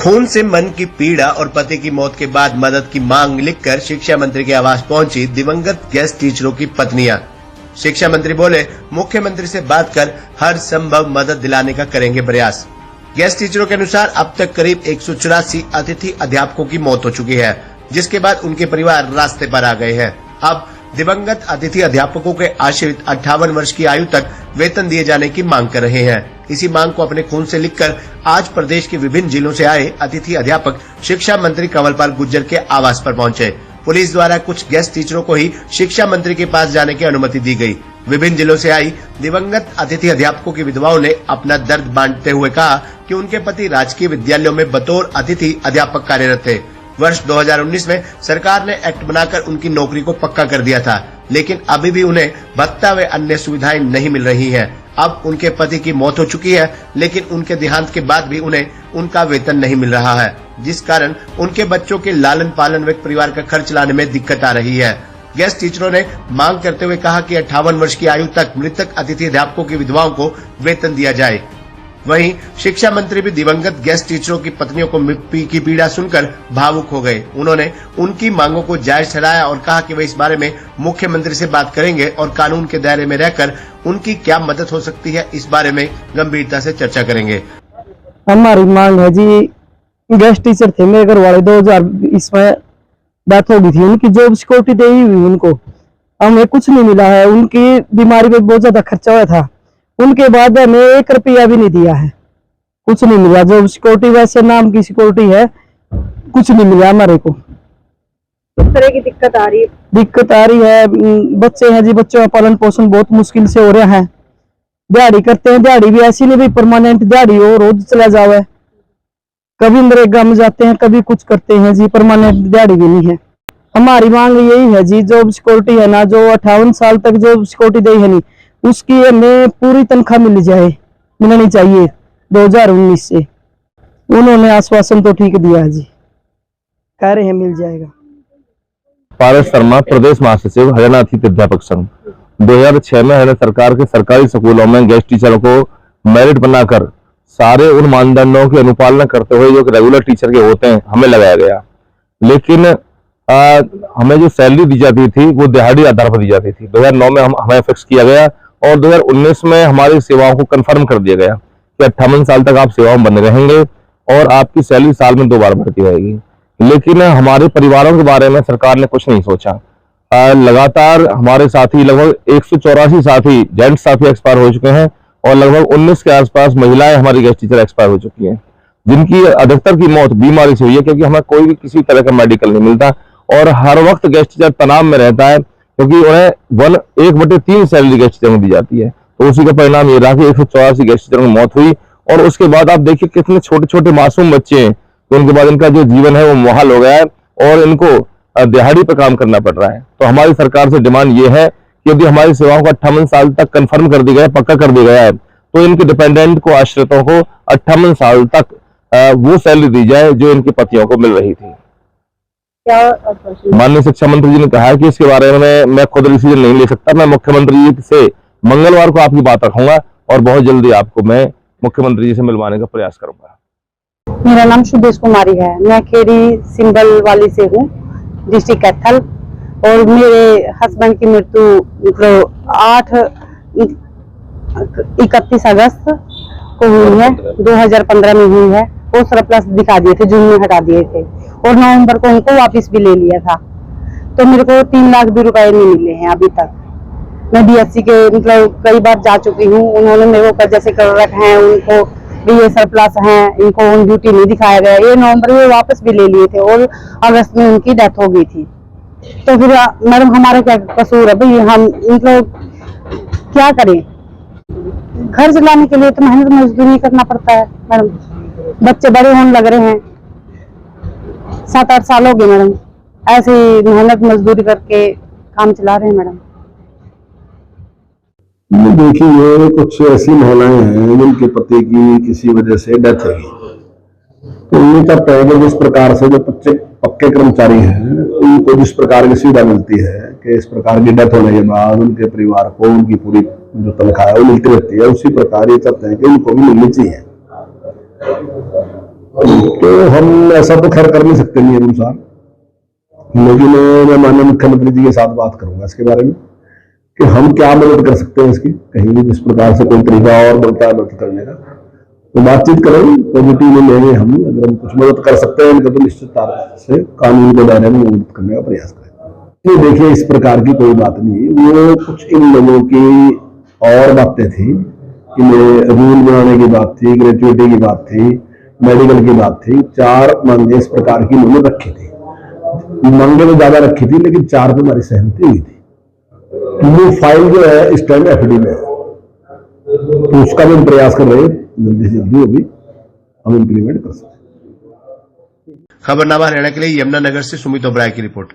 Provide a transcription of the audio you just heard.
खून से मन की पीड़ा और पति की मौत के बाद मदद की मांग लिखकर शिक्षा मंत्री के आवास पहुंची दिवंगत गेस्ट टीचरों की पत्नियां। शिक्षा मंत्री बोले, मुख्यमंत्री से बात कर हर संभव मदद दिलाने का करेंगे प्रयास। गेस्ट टीचरों के अनुसार अब तक करीब 184 अतिथि अध्यापकों की मौत हो चुकी है, जिसके बाद उनके परिवार रास्ते पर आ गए हैं। अब दिवंगत अतिथि अध्यापकों के आश्रित 58 वर्ष की आयु तक वेतन दिए जाने की मांग कर रहे हैं। इसी मांग को अपने खून से लिखकर आज प्रदेश के विभिन्न जिलों से आए अतिथि अध्यापक शिक्षा मंत्री कंवरपाल गुर्जर के आवास पर पहुंचे। पुलिस द्वारा कुछ गेस्ट टीचरों को ही शिक्षा मंत्री के पास जाने की अनुमति दी गई। विभिन्न जिलों से आई दिवंगत अतिथि अध्यापकों की विधवाओं ने अपना दर्द बांटते हुए कहा कि उनके पति राजकीय विद्यालयों में बतौर अतिथि अध्यापक कार्यरत थे। वर्ष 2019 में सरकार ने एक्ट बनाकर उनकी नौकरी को पक्का कर दिया था, लेकिन अभी भी उन्हें भत्ता व अन्य सुविधाएं नहीं मिल रही हैं। अब उनके पति की मौत हो चुकी है, लेकिन उनके देहांत के बाद भी उन्हें उनका वेतन नहीं मिल रहा है, जिस कारण उनके बच्चों के लालन पालन व परिवार का खर्च लाने में दिक्कत आ रही है। गेस्ट टीचरों ने मांग करते हुए कहा कि 58 वर्ष की आयु तक मृतक अतिथि अध्यापकों की विधवाओं को वेतन दिया जाए। वहीं शिक्षा मंत्री भी दिवंगत गेस्ट टीचरों की पत्नियों को की पीड़ा सुनकर भावुक हो गए। उन्होंने उनकी मांगों को जायज ठहराया और कहा कि वे इस बारे में मुख्यमंत्री से बात करेंगे और कानून के दायरे में रहकर उनकी क्या मदद हो सकती है, इस बारे में गंभीरता से चर्चा करेंगे। हमारी मांग है जी, गेस्ट टीचर थे मेरे घर वाले, 2020 में डेथ हो गई थी। उनकी जॉब सिक्योरिटी दी हुई उनको, हमें कुछ नहीं मिला है। उनकी बीमारी पे बहुत ज्यादा खर्चा हुआ था, उनके बाद हमें 1 रुपया भी नहीं दिया है, कुछ नहीं मिला। जो सिक्योरिटी वैसे नाम की सिक्योरिटी है, कुछ नहीं मिला हमारे को। किस तरह की दिक्कत आ रही है? दिक्कत आ रही है, बच्चे हैं जी, बच्चों का पालन पोषण बहुत मुश्किल से हो रहा है। दिहाड़ी करते हैं, दिहाड़ी भी ऐसी नहीं भी परमानेंट दिहाड़ी हो, रोज चला जावे। कभी नरेगा में जाते हैं, कभी कुछ करते हैं जी, परमानेंट दिहाड़ी भी नहीं है। हमारी मांग यही है जी, जो सिक्योरिटी है ना, जो 58 साल तक जो सिक्योरिटी दी है नहीं, उसकी हमें पूरी तनख्वाह मिलनी चाहिए 2019 से। उन्होंने आश्वासन तो ठीक दिया है जी, कह रहे हैं मिल जाएगा। पारस शर्मा, प्रदेश महासचिव, हरियाणा अतिथि अध्यापक संघ। 2006 में हरियाणा सरकार के सरकारी स्कूलों में गेस्ट टीचरों को मेरिट बनाकर सारे उन मानदंडों की अनुपालना करते हुए जो रेगुलर टीचर के होते हैं हमें लगाया गया। लेकिन हमें जो सैलरी दी जाती थी वो दिहाड़ी आधार पर दी जाती थी। 2009 में हमें फिक्स किया गया और 2019 में हमारी सेवाओं को कंफर्म कर दिया गया कि 58 साल तक आप सेवाओं में बने रहेंगे और आपकी सैलरी साल में 2 बार बढ़ती रहेगी। लेकिन हमारे परिवारों के बारे में सरकार ने कुछ नहीं सोचा। लगातार हमारे साथी, लगभग 184 साथी, जेंट्स साथी एक्सपायर हो चुके हैं और लगभग 19 के आसपास महिलाएं हमारी गेस्ट टीचर एक्सपायर हो चुकी हैं, जिनकी अधिकतर की मौत बीमारी से हुई है, क्योंकि हमें कोई भी किसी तरह का मेडिकल नहीं मिलता और हर वक्त गेस्ट टीचर तनाव में रहता है, क्योंकि उन्हें 1/3 सैलरी गेस्ट टीचर में दी जाती है। तो उसी का परिणाम ये रहा कि 184 गेस्ट टीचरों की मौत हुई। और उसके बाद आप देखिए कितने छोटे छोटे मासूम बच्चे हैं, तो उनके बाद इनका जो जीवन है वो मुहाल हो गया है और इनको दिहाड़ी पर काम करना पड़ रहा है। तो हमारी सरकार से डिमांड ये है कि यदि हमारी सेवाओं को 58 साल तक कंफर्म कर दिया गया, पक्का कर दिया गया है, तो इनके डिपेंडेंट को, आश्रितों को 58 साल तक वो सैलरी दी जाए जो इनके पतियों को मिल रही थी। माननीय शिक्षा मंत्री जी ने कहा है कि इसके बारे में मैं खुद डिसीजन नहीं ले सकता, मैं मुख्यमंत्री जी से मंगलवार को आपकी बात रखूंगा और बहुत जल्दी आपको मैं मुख्यमंत्री जी से मिलवाने का प्रयास करूंगा। मेरा नाम सुदेश कुमारी है, मैं खेड़ी सिंबल वाली से हूँ, डिस्ट्रिक्ट कैथल। और मेरे हस्बैंड की मृत्यु 31 अगस्त को हुई है, 2015 में हुई है। वो सरप्लस दिखा दिए थे, जून में हटा दिए थे और नवंबर को उनको वापस भी ले लिया था। तो मेरे को 3 लाख भी रुपए नहीं मिले हैं अभी तक। मैं DSC के मतलब कई बार जा चुकी हूँ, उन्होंने मेरे को जैसे कर रखे हैं, उनको भी ये सरप्लस हैं, इनको ऑन ड्यूटी नहीं दिखाया गया। ये नवंबर में वापस भी ले लिए थे और अगस्त में उनकी डेथ हो गई थी। तो फिर मैडम हमारा क्या कसूर है भाई, हम मतलब क्या करें? घर चलाने के लिए तो मेहनत मजदूरी करना पड़ता है मैडम। बच्चे बड़े होने लग रहे हैं, 7-8 साल हो गए मैडम, ऐसे मेहनत मजदूरी करके काम चला रहे हैं मैडम। देखिए, ये कुछ ऐसी महिलाएं हैं जिनके पति की किसी वजह से डेथ है, तो उनका पैकेज जिस प्रकार से जो पक्के कर्मचारी हैं उनको जिस प्रकार की सुविधा मिलती है कि इस प्रकार की डेथ होने के बाद उनके परिवार को उनकी पूरी जो तनख्वाह है वो मिलती रहती है, उसी प्रकार ये चाहते हैं कि उनको भी मिलनी चाहिए। तो हम ऐसा तो खैर कर नहीं सकते नियम अनुसार, लेकिन मैं माननीय मुख्यमंत्री जी के साथ बात करूंगा इसके बारे में कि हम क्या मदद कर सकते हैं इसकी, कहीं भी जिस प्रकार से कोई तरीका और बनता है मदद करने का तो बातचीत करेंगे, पॉजिटिव में लेंगे हम। अगर हम कुछ मदद कर सकते हैं इनका तो निश्चित तौर से कानून के दायरे में मदद करने का प्रयास करें। ये देखिए इस प्रकार की कोई बात नहीं, वो कुछ इन लोगों की और बातें थी, इन्हें रूल बनाने की बात थी, ग्रेजुएटी की बात थी, मेडिकल की बात थी, 4 मांगे इस प्रकार की उन्होंने रखी थी। मांगे तो ज्यादा रखी थी लेकिन 4 पे हमारी सहमति हुई थी। वो फाइल जो है इस टाइम एफडी में है, तो उसका भी हम प्रयास कर रहे हैं, जल्दी से जल्दी अभी हम इम्प्लीमेंट कर सकते हैं। खबरनामा हरियाणा के लिए यमुनानगर से सुमित ओबराय की रिपोर्ट।